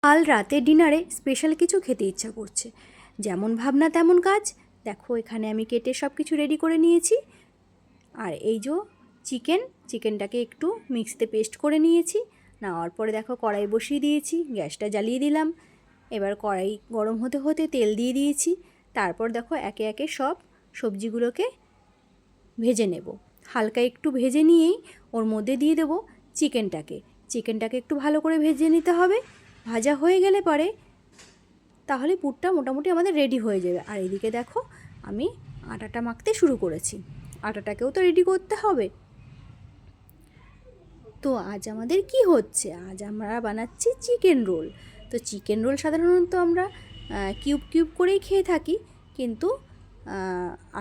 কাল রাতে ডিনারে স্পেশাল কিছু খেতে ইচ্ছা করছে, যেমন ভাবনা তেমন কাজ। দেখো এখানে আমি কেটে সব কিছু রেডি করে নিয়েছি। আর এই যে চিকেনটাকে একটু মিক্সিতে পেস্ট করে নিয়েছি। নেওয়ার পরে দেখো কড়াই বসিয়ে দিয়েছি, গ্যাসটা জ্বালিয়ে দিলাম। এবার কড়াই গরম হতে হতে তেল দিয়ে দিয়েছি। তারপর দেখো একে একে সব সবজিগুলোকে ভেজে নেব। হালকা একটু ভেজে নিয়েই ওর মধ্যে দিয়ে দেবো চিকেনটাকে একটু ভালো করে ভেজে নিতে হবে। ভাজা হয়ে গেলে পরে তাহলে পুরটা মোটামুটি আমাদের রেডি হয়ে যাবে। আর এদিকে দেখো আমি আটাটা মাখতে শুরু করেছি, আটাটাকেও তো রেডি করতে হবে। তো আজ আমাদের কি হচ্ছে, আজ আমরা বানাচ্ছি চিকেন রোল। তো চিকেন রোল সাধারণত আমরা কিউব কিউব করেই খেয়ে থাকি, কিন্তু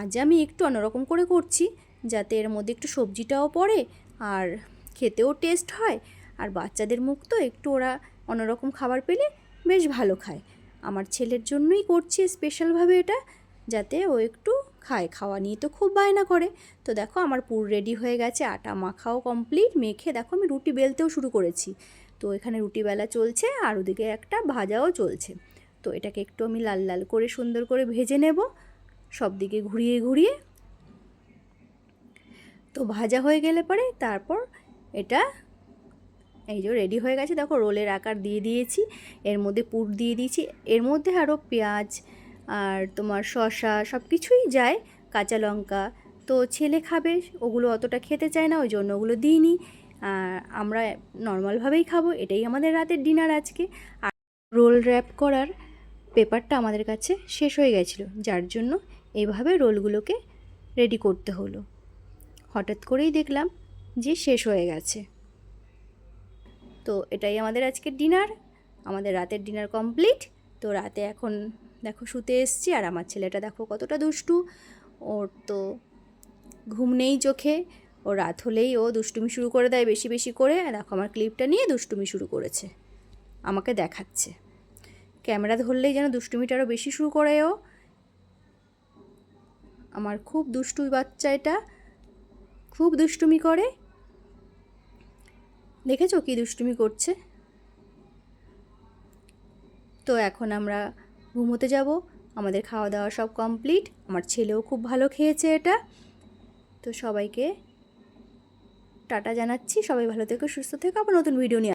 আজ আমি একটু অন্যরকম করে করছি, যাতে এর মধ্যে একটু সবজিটাও পড়ে আর খেতেও টেস্ট হয়। আর বাচ্চাদের মুখ তো একটু ওরা অন্যরকম খাবার পেলে বেশ ভালো খায়। আমার ছেলের জন্যই করছি স্পেশালভাবে এটা, যাতে ও একটু খায়। খাওয়া নিয়ে তো খুব বায়না করে। তো দেখো আমার পুর রেডি হয়ে গেছে, আটা মাখাও কমপ্লিট। মেখে দেখো আমি রুটি বেলতেও শুরু করেছি। তো এখানে রুটি বেলা চলছে আর ওদিকে একটা ভাজাও চলছে। তো এটাকে একটু আমি লাল লাল করে সুন্দর করে ভেজে নেব, সব দিকে ঘুরিয়ে ঘুরিয়ে। তো ভাজা হয়ে গেলে পরে তারপর এটা এই যে রেডি হয়ে গেছে। দেখো রোলের আকার দিয়ে দিয়েছি, এর মধ্যে পুর দিয়ে দিয়েছি, এর মধ্যে আরও পেঁয়াজ আর তোমার শসা সব কিছুই যায়, কাঁচা লঙ্কা। তো ছেলে খাবে, ওগুলো অতটা খেতে চায় না, ওই জন্য ওগুলো দিইনি। আমরা নর্মালভাবেই খাবো, এটাই আমাদের রাতের ডিনার আজকে। আর রোল র্যাপ করার পেপারটা আমাদের কাছে শেষ হয়ে গেছিলো, যার জন্য এইভাবে রোলগুলোকে রেডি করতে হলো। হঠাৎ করেই দেখলাম যে শেষ হয়ে গেছে। তো এটাই আমাদের আজকের ডিনার, আমাদের রাতের ডিনার কমপ্লিট। তো রাতে এখন দেখো শুতে এসছি, আর আমার ছেলেটা দেখো কতটা দুষ্টু। ওর তো ঘুম নেই চোখে, ও রাত হলেই ও দুষ্টুমি শুরু করে দেয় বেশি বেশি করে। দেখো আমার ক্লিপটা নিয়ে দুষ্টুমি শুরু করেছে, আমাকে দেখাচ্ছে। ক্যামেরা ধরলেই যেন দুষ্টুমিটা আরও বেশি শুরু করে ও। আমার খুব দুষ্টু বাচ্চা এটা, খুব দুষ্টুমি করে। দেখেছো কি দুষ্টুমি করছে। তো এখন আমরা ঘুমোতে যাব, আমাদের খাওয়া দাওয়া সব কমপ্লিট। আমার ছেলেও খুব ভালো খেয়েছে এটা। তো সবাইকে টাটা জানাচ্ছি, সবাই ভালো থেকো, সুস্থ থেকো। আবার নতুন ভিডিও নিয়ে